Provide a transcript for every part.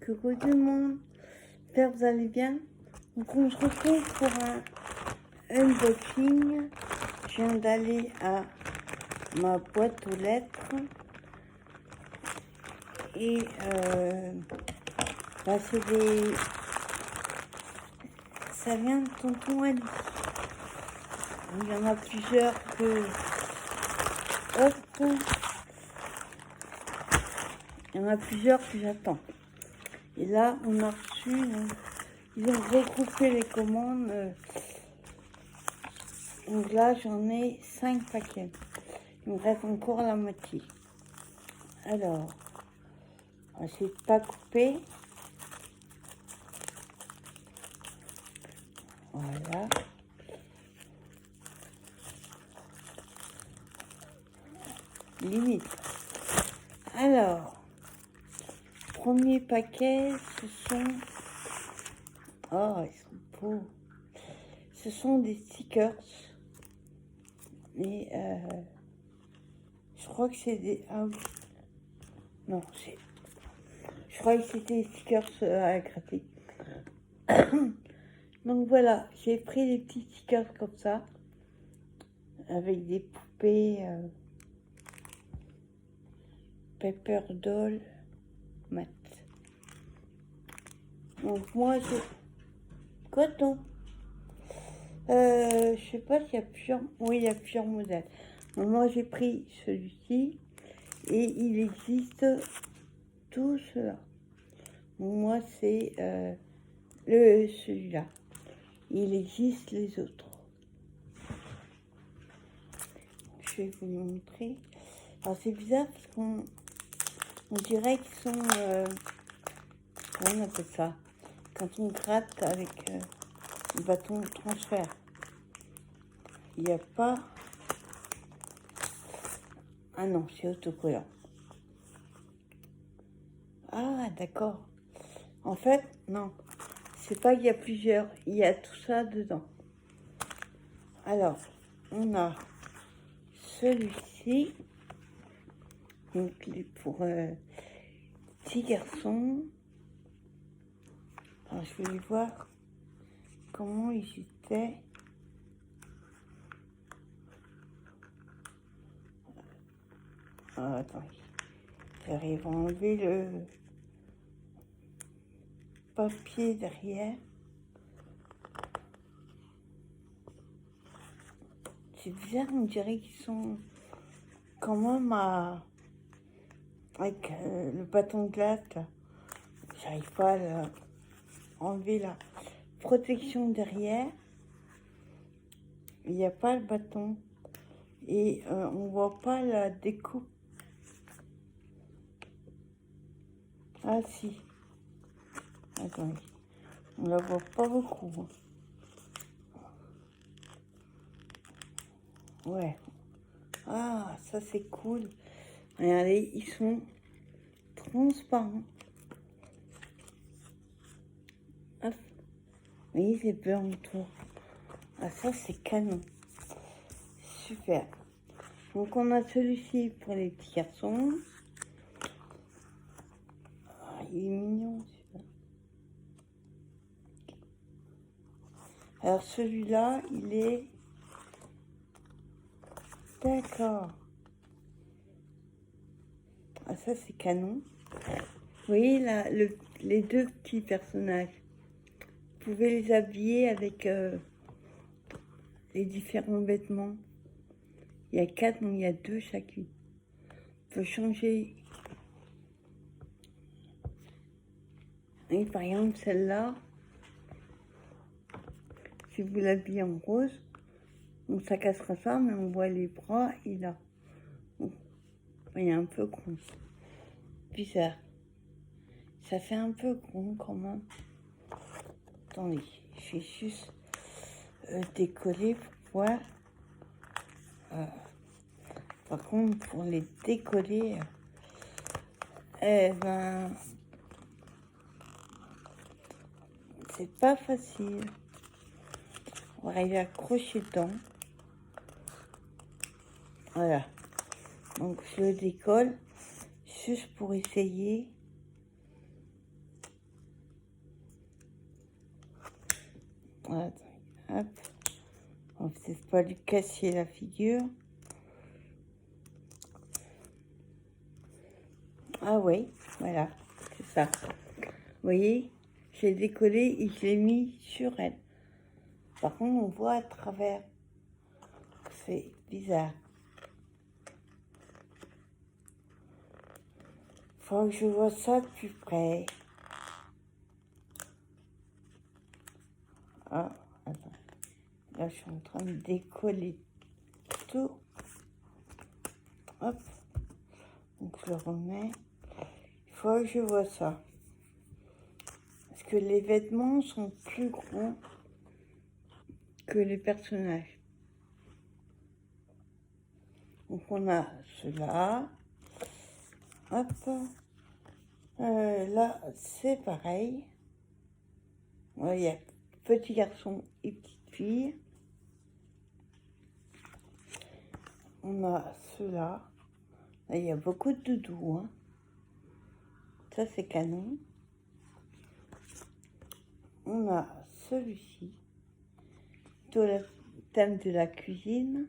coucou tout le monde, j'espère que vous allez bien. Donc on se retrouve pour un unboxing. Je viens d'aller à ma boîte aux lettres et c'est des... ça vient de Tonton Ali. Il y en a plusieurs que... Hop. Il y en a plusieurs que j'attends. Et là, on a reçu, ils ont regroupé les commandes. Donc là, j'en ai 5 paquets. Il me reste encore la moitié. Alors, on va essayer de pas couper. Voilà. Limite. Alors, premier paquet, ce sont... Oh, ils sont beaux. Ce sont des stickers. Et je crois que c'est des... Ah oui. Non, c'est... Je croyais que c'était des stickers à gratter. Donc voilà, j'ai pris des petits stickers comme ça. Avec des poupées... Pepper Doll mat. Donc moi j'ai coton. Je sais pas s'il y a plusieurs. Oui, il y a plusieurs modèles. Donc moi j'ai pris celui-ci et il existe tout cela. Donc moi c'est celui-là. Il existe les autres. Je vais vous montrer. Alors c'est bizarre parce qu'on dirait qu'ils sont comment on appelle ça, quand on gratte avec le bâton de transfert. Il n'y a pas... Ah non, c'est autocollant. Ah, d'accord. En fait, non. C'est pas qu'il y a plusieurs. Il y a tout ça dedans. Alors, on a celui-ci. Donc, pour petits garçons. Alors, je vais voir comment ils étaient. Ah, attends. J'arrive à enlever le papier derrière. C'est bizarre, on dirait qu'ils sont quand même avec le bâton de glace là. J'arrive pas à enlever la protection derrière. Il n'y a pas le bâton et on voit pas la découpe. Ah si. Attendez. On la voit pas beaucoup. Ouais. Ah, ça c'est cool. Regardez, ils sont transparents. Hop. Vous voyez, c'est blanc autour. Ah, ça c'est canon. Super. Donc on a celui-ci pour les petits garçons. Ah, il est mignon celui-là. Alors celui-là, il est... D'accord. Ah, ça c'est canon. Vous voyez là, les deux petits personnages. Vous pouvez les habiller avec les différents vêtements. Il y a 4, mais il y a 2 chacune. On peut changer. Et par exemple, celle-là, si vous l'habillez en rose, donc ça cassera ça, mais on voit les bras et là. Bon, il y a un peu gros. Bizarre. Ça fait un peu gros quand même. Attendez, je vais juste décoller pour voir. Par contre, pour les décoller, eh ben, c'est pas facile. On va arriver à accrocher dedans. Voilà. Donc, je le décolle juste pour essayer. Attends, hop. On va peut-être pas lui casser la figure. Ah oui, voilà, c'est ça. Vous voyez, j'ai décollé et je l'ai mis sur elle. Par contre, on voit à travers. C'est bizarre. Faut que je vois ça de plus près. Ah, attends. Là, je suis en train de décoller tout. Hop. Donc, je le remets. Il faut que je vois ça. Parce que les vêtements sont plus grands que les personnages. Donc, on a cela. Hop. Là, c'est pareil. Ouais, il y a petit garçon et petite fille. On a ceux-là. Là, il y a beaucoup de doudous. Hein. Ça, c'est canon. On a celui-ci. Tout le thème de la cuisine.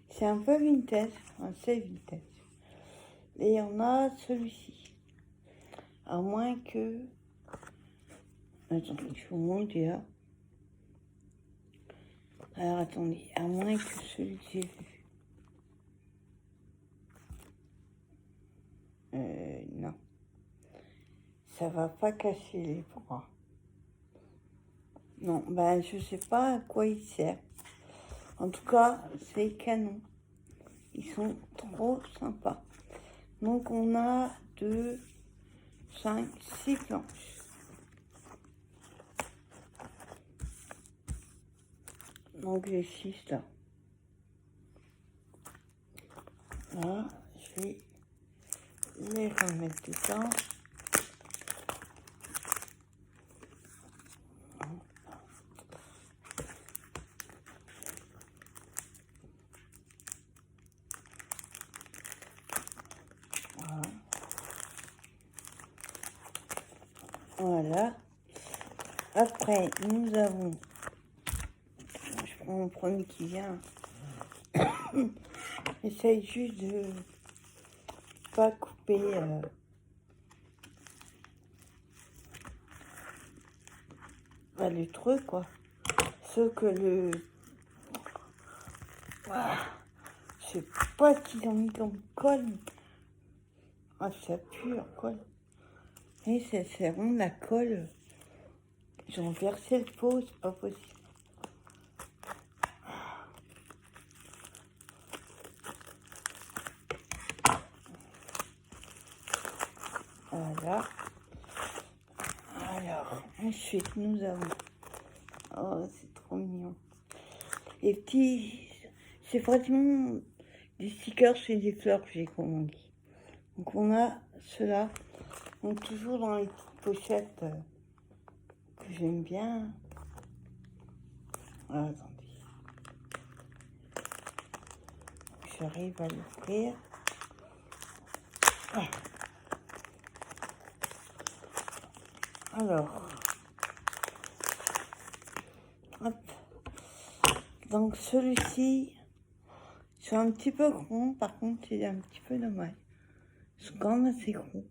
C'est un peu vintage. Enfin, c'est vintage. Et on a celui-ci. À moins que... Attendez, je vous montre déjà. Alors, attendez. À moins que celui que j'ai vu. Non. Ça va pas cacher les bras. Non, ben je sais pas à quoi il sert. En tout cas, c'est canon. Ils sont trop sympas. Donc on a 2, 5, 6 planches. Donc les 6 là. Là, je vais les remettre dedans. Voilà. Voilà. Après, nous avons... Je prends le premier qui vient. J'essaye juste de pas couper le truc, quoi. Sauf que le... Voilà. Je sais pas ce qu'ils ont mis comme colle. Ah, ça pue, la colle. Et c'est vraiment la colle. Ils ont versé le pot, c'est pas possible. Voilà. Alors, ensuite, nous avons... Oh, c'est trop mignon. Les petits... C'est pratiquement des stickers chez des fleurs que j'ai commandé. Donc, on a ceux-là. Donc, toujours dans les petites pochettes que j'aime bien. Ah, attendez. J'arrive à l'ouvrir. Ah. Alors, hop. Donc celui-ci, c'est un petit peu gros, par contre c'est un petit peu dommage. C'est quand même assez gros.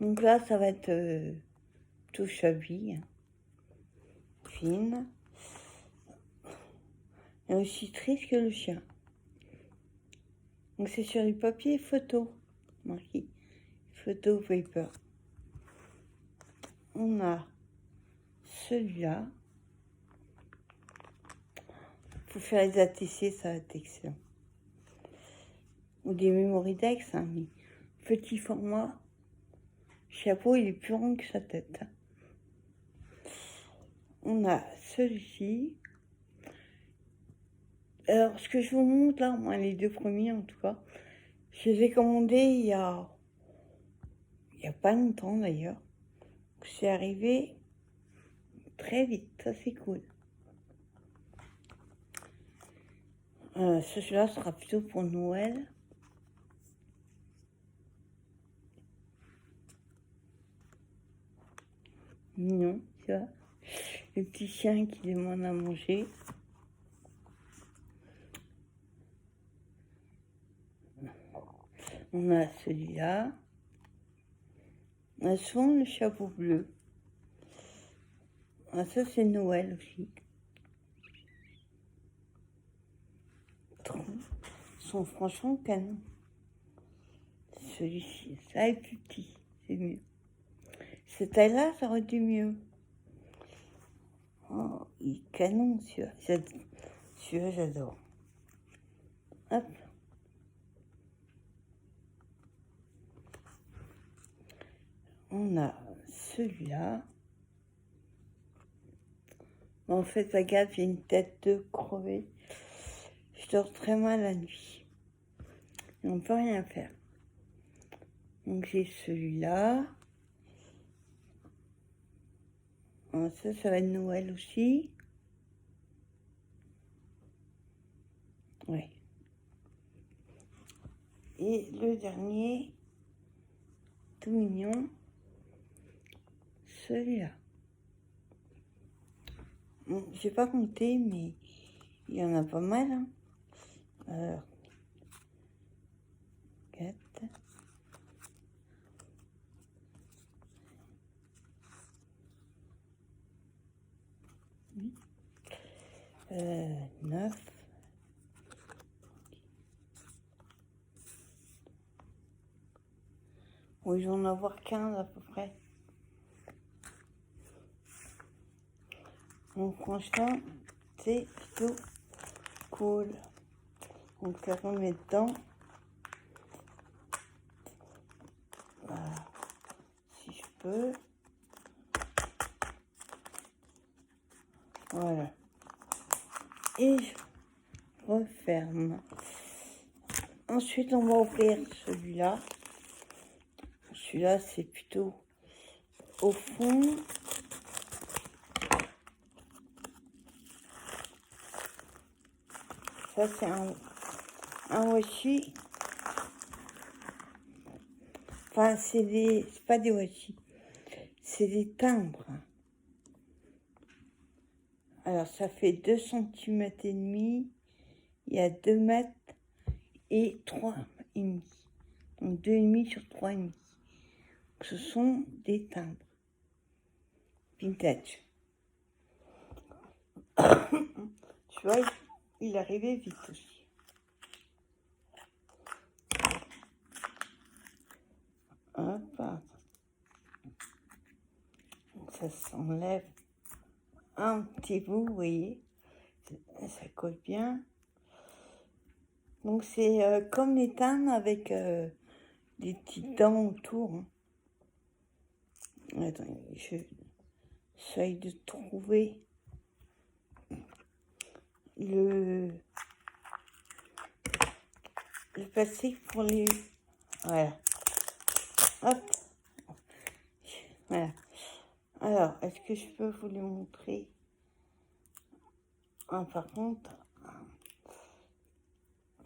Donc là, ça va être tout chubby, fine. Et aussi triste que le chien. Donc c'est sur du papier photo, marqué photo paper. On a celui-là. Pour faire les ATC, ça va être excellent. Ou des Mémoridex, hein, mais petit format. Chapeau, il est plus rond que sa tête. On a celui-ci. Alors, ce que je vous montre là, moi, les deux premiers en tout cas, je les ai commandés il y a pas longtemps d'ailleurs. C'est arrivé très vite, ça c'est cool. Celui-là sera plutôt pour Noël. Mignon, tu vois. le petit chien qui demande à manger. On a celui-là. On a souvent le chapeau bleu. Ah, ça, c'est Noël aussi. Ils sont franchement canon. Celui-ci, ça est plus petit, c'est mieux. Cette taille-là, ça aurait été mieux. Oh, il est canon, celui-là. Celui-là, j'adore. Hop. On a celui-là. En fait, regarde, j'ai une tête de crevée. Je dors très mal la nuit. Et on peut rien faire. Donc j'ai celui-là. Ça va être Noël aussi. Oui. Et le dernier, tout mignon, celui-là. Bon, j'ai pas compté, mais il y en a pas mal. Hein. Alors, 4. 9. Bon, ils vont en avoir 15 à peu près. Donc franchement, c'est plutôt cool. Donc ça remet dedans. Voilà. Si je peux. Voilà. Et je referme. Ensuite, on va ouvrir celui-là. Celui-là, c'est plutôt au fond. Ça, c'est un washi. Enfin, c'est pas des washi. C'est des timbres. Alors, ça fait 2 cm et demi. Il y a 2 mètres et 3,5. Donc 2,5 sur 3,5. Ce sont des timbres. Vintage. Tu vois, il arrivait vite aussi. Hop. Ça s'enlève un petit bout, vous voyez. Ça colle bien. Donc c'est comme les timbres avec des petites dents autour. Hein. Attends, j'essaye de trouver le plastique pour les... Voilà. Hop. Voilà. Alors, est-ce que je peux vous le montrer? Ah, par contre,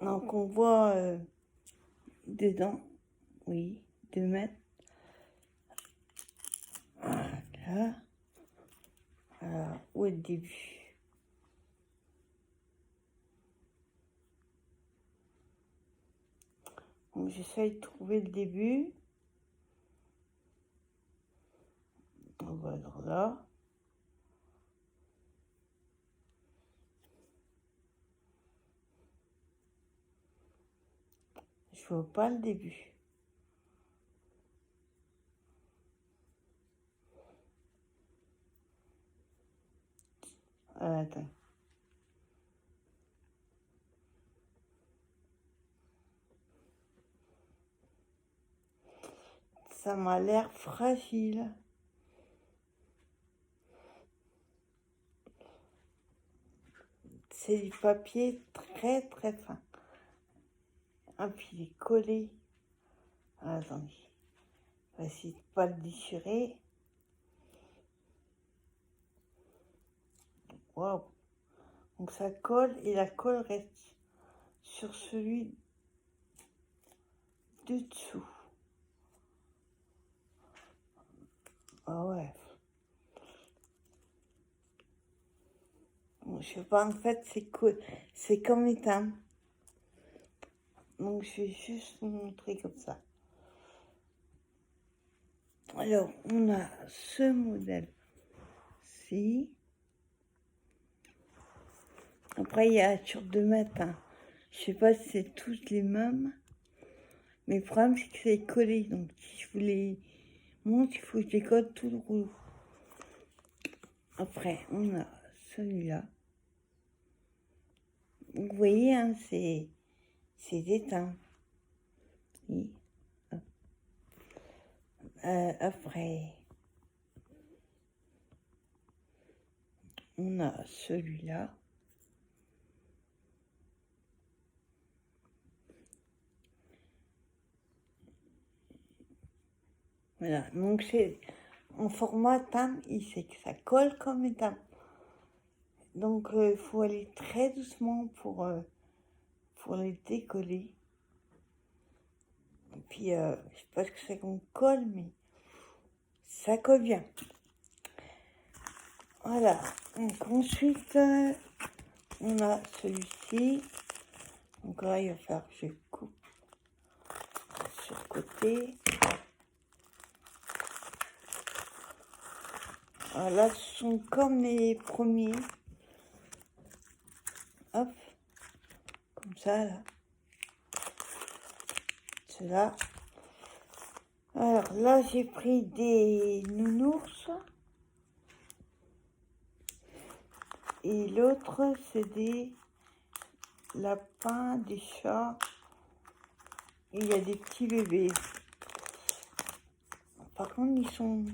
donc on voit dedans, oui, 2 mètres. Voilà. Alors, où est le début? Donc j'essaye de trouver le début. On va alors là. Je vois pas le début. Attends. Ça m'a l'air fragile. C'est du papier très très fin. Ah, puis il est collé. Ah, attendez. On va essayer de pas le déchirer. Waouh. Donc ça colle et la colle reste sur celui du dessous. Ah ouais. je sais pas, en fait, c'est comme éteint. Donc, je vais juste vous montrer comme ça. Alors, on a ce modèle-ci. Après, il y a sur 2 mètres. Hein. Je sais pas si c'est tous les mêmes. Mais le problème, c'est que c'est collé. Donc, si je vous les montre, il faut que je décolle tout le rouleau. Après, on a celui-là. Donc, vous voyez, hein, c'est éteint. Oui. Après, on a celui-là. Voilà, donc c'est en format teint, il sait que ça colle comme étain. Donc il faut aller très doucement pour les décoller. Et puis je sais pas ce que c'est qu'on colle, mais ça colle bien. Voilà, donc ensuite on a celui-ci. Donc là il va falloir que je coupe sur le côté. Là, ce sont comme les premiers. Hop, comme ça, là. Cela. Alors là, j'ai pris des nounours. Et l'autre, c'est des lapins, des chats. Et il y a des petits bébés. Par contre, ils sont...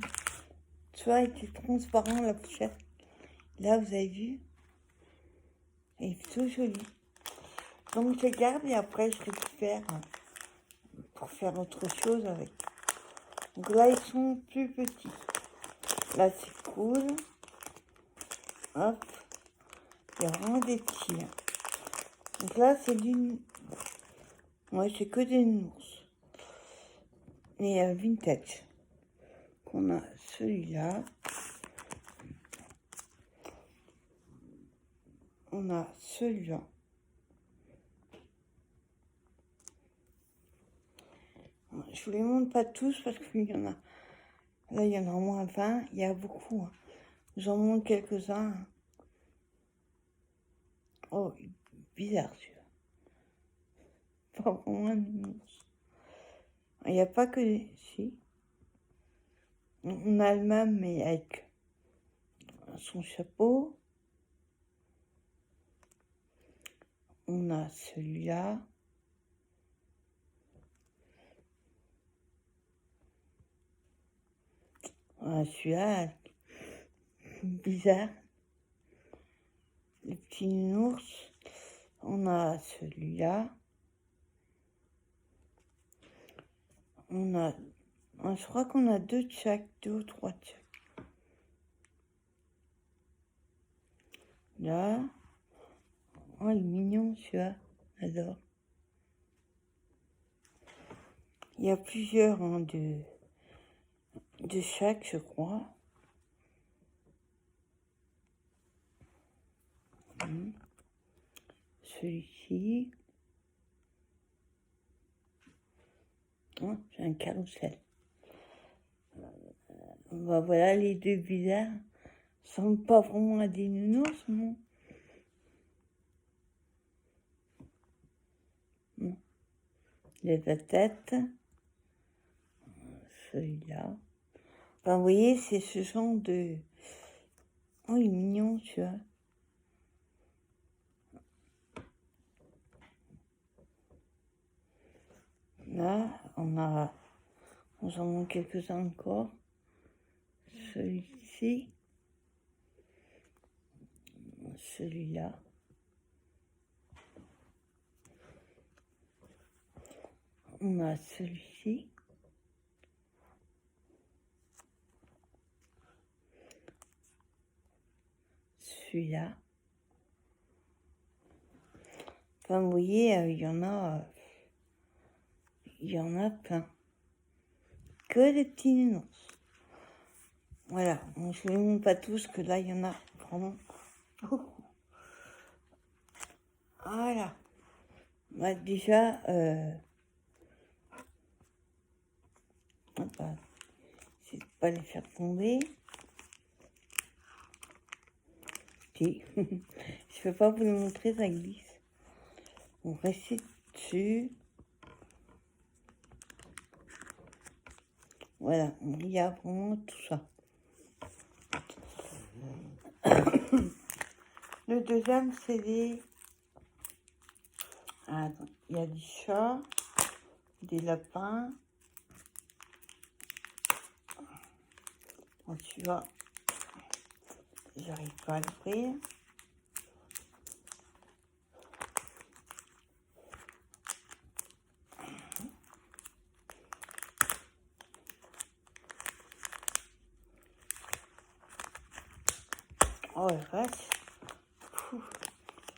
Tu vois, ils étaient transparents, la pochette. Là, vous avez vu? Et il est plutôt joli. Donc, je garde et après, je récupère pour faire autre chose avec. Donc là, ils sont plus petits. Là, c'est cool. Hop. Il y a vraiment des petits. Hein. Donc là, c'est du... Ouais, c'est que des nounours. Et vintage. On a celui-là. On a celui-là. Je vous les montre pas tous parce qu'il y en a. Là, il y en a au moins 20. Il y a beaucoup. Hein. J'en montre quelques-uns. Oh, bizarre celui-là. Pas vraiment un nounours. Il n'y a pas que des... Si. On a le même, mais avec son chapeau. On a celui-là. Celui-là, bizarre. Les petits nounours. On a celui-là. On a... Je crois qu'on a 2 de chaque, 2 ou 3 de chaque. Là. Oh, il est mignon celui-là. J'adore. Il y a plusieurs hein, de chaque, je crois. Celui-ci. Oh, c'est un carrousel. Voilà les deux bizarres. Ça ressemble pas vraiment à des nounours, non? Non. Il y a la tête. Celui-là. Enfin, vous voyez, c'est ce genre de... Oh, il est mignon, tu vois. Là, on en manque quelques-uns encore. Celui-ci. Celui-là. On a celui-ci. Celui-là. Enfin, vous voyez, il y en a plein. Que des petits nounours. Voilà, je ne les montre pas tous, que là, il y en a vraiment beaucoup. Voilà. Bah, déjà, bah, c'est de pas les faire tomber. Si. Je peux pas vous le montrer, ça glisse. On reste dessus. Voilà, on regarde vraiment tout ça. Le deuxième, c'est des... Attends, il y a des chats, des lapins. Bon, tu vois, j'arrive pas à l'ouvrir. Oh la vache,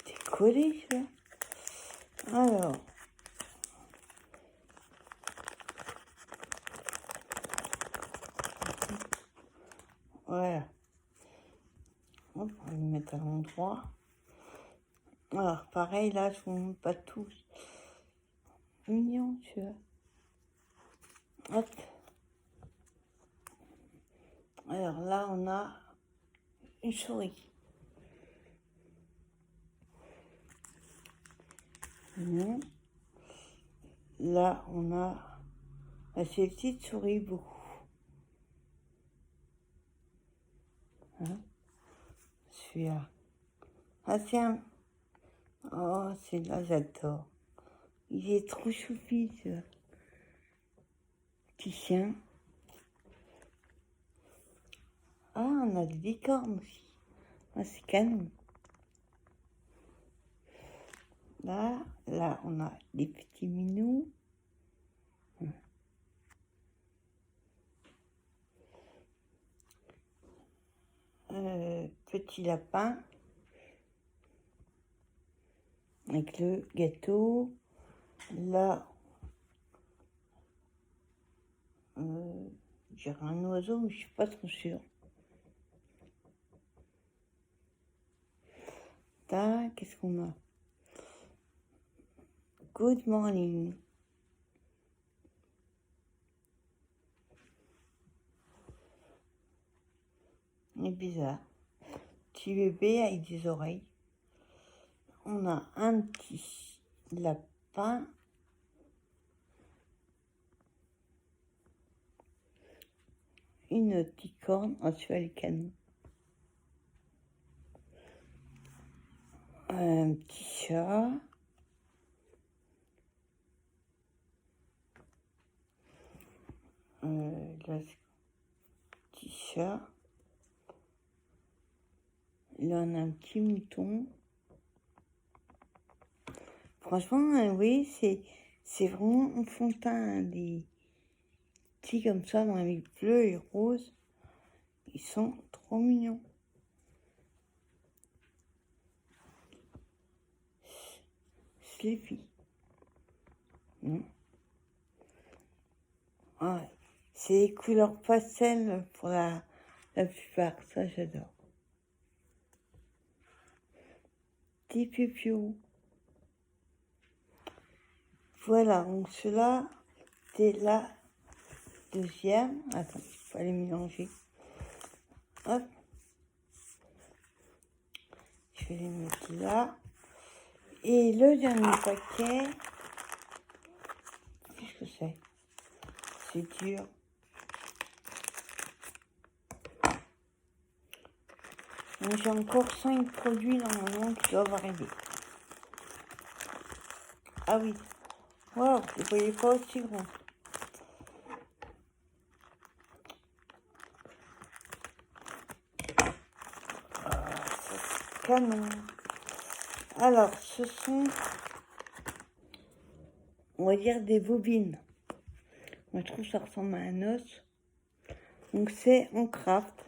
c'est collé ça. Alors, voilà. Hop, on va le mettre à l'endroit. Alors, pareil, là, je vous montre pas tous. Mignon, tu vois. Hop. Alors là, on a une souris. Mignon. Là, on a ces petites souris, beaucoup. Hein, celui-là. Ah tiens. Oh, celui-là, j'adore. Il est trop choupi, ce petit chien. Ah, on a des licornes aussi. Ah, c'est canon. Là, on a des petits minous. Petit lapin. Avec le gâteau. Là, j'ai un oiseau, mais je suis pas trop sûre. Là, qu'est-ce qu'on a? Good morning. Il est bizarre. Petit bébé avec des oreilles. On a un petit lapin. Une licorne. Oh, tu vois les canons. Un petit chat. Là, petit chat. Là, on a un petit mouton. Franchement, oui, c'est vraiment enfantin, des petits comme ça, dans les bleus et roses. Ils sont trop mignons. Sleepy. Ah, c'est les couleurs pastel pour la plupart, ça j'adore. Petit pipiou. Voilà, donc cela, c'est la deuxième. Attends, il faut les mélanger. Hop. Je vais les mettre là. Et le dernier paquet, qu'est-ce que c'est? C'est dur. Donc j'ai encore 5 produits normalement qui doivent arriver. Ah oui. Waouh, vous ne voyez pas aussi grand. Canon. Alors, ce sont, on va dire, des bobines. Moi, je trouve que ça ressemble à un os. Donc, c'est en craft.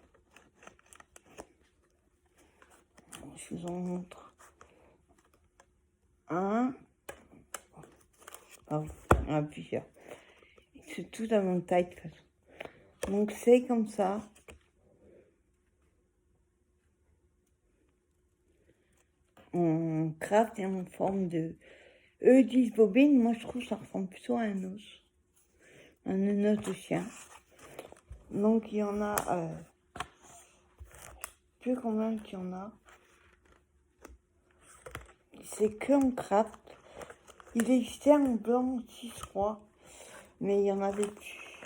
Je vous en montre un. Oh, il y en a plusieurs. C'est tout à mon taille, de toute façon. Donc, c'est comme ça. en craft et en forme de... Eux disent bobine, moi je trouve que ça ressemble plutôt à un os de chien. Donc il y en a, plus combien qu'il y en a. C'est que en craft. Il existait en blanc aussi, je crois, mais il y en avait plus.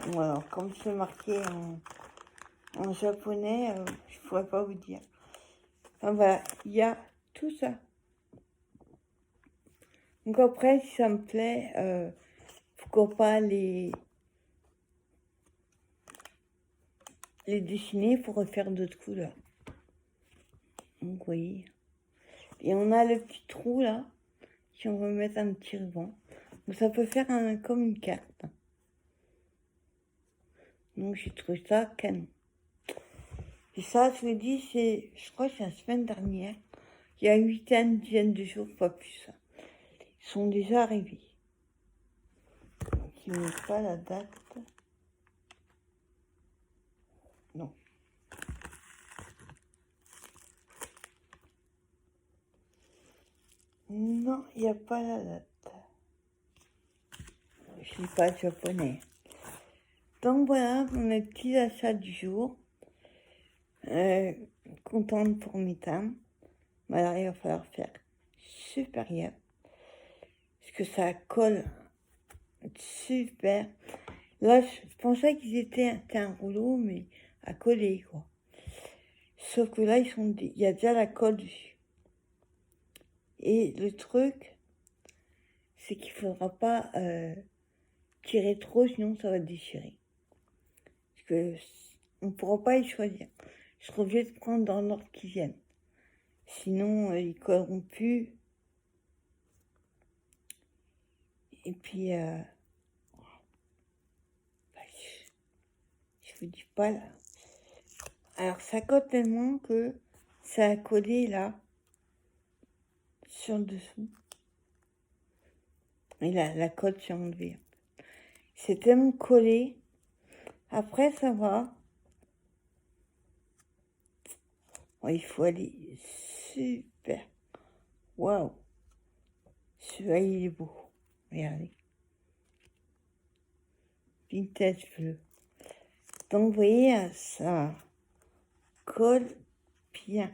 Bon, alors comme c'est marqué en japonais, je pourrais pas vous dire. Enfin voilà, il y a tout ça. Donc après, si ça me plaît, pourquoi pas les dessiner pour refaire d'autres couleurs. Donc vous voyez. Et on a le petit trou là, si on veut mettre un petit ruban. Donc ça peut faire comme une carte. Donc j'ai trouvé ça canon. Et ça, je vous dis, je crois que c'est la semaine dernière. Il y a une dizaine de jours, pas plus. Ils sont déjà arrivés. Je ne mets pas la date. Non. Non, il n'y a pas la date. Je ne lis pas japonais. Donc voilà, mes petits achats du jour. Contente pour mes dames. Mais alors, il va falloir faire supérieur. Parce que ça colle super. Là, je pensais qu'ils étaient un rouleau, mais à coller, quoi. Sauf que là, il y a déjà la colle dessus. Et le truc, c'est qu'il faudra pas tirer trop, sinon ça va déchirer. Parce que on ne pourra pas y choisir. Je serai obligée de prendre dans l'ordre qui viennent. Sinon, ils colleront plus. Et puis, je vous dis pas là. Alors, ça colle tellement que ça a collé là, sur le dessous. Et là, la colle s'est enlevée. C'est tellement collé. Après, ça va. Oh, il faut aller super. Waouh. Celui-là, il est beau. Regardez. Vintage bleu. Donc, vous voyez, ça colle bien.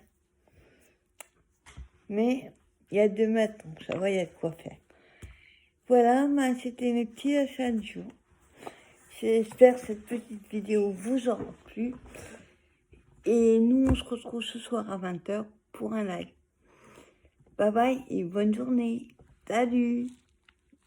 Mais il y a 2 mètres, donc ça va, il y a de quoi faire. Voilà, c'était mes petits achats du jour. J'espère que cette petite vidéo vous aura plu. Et nous, on se retrouve ce soir à 20h pour un live. Bye bye et bonne journée. Salut!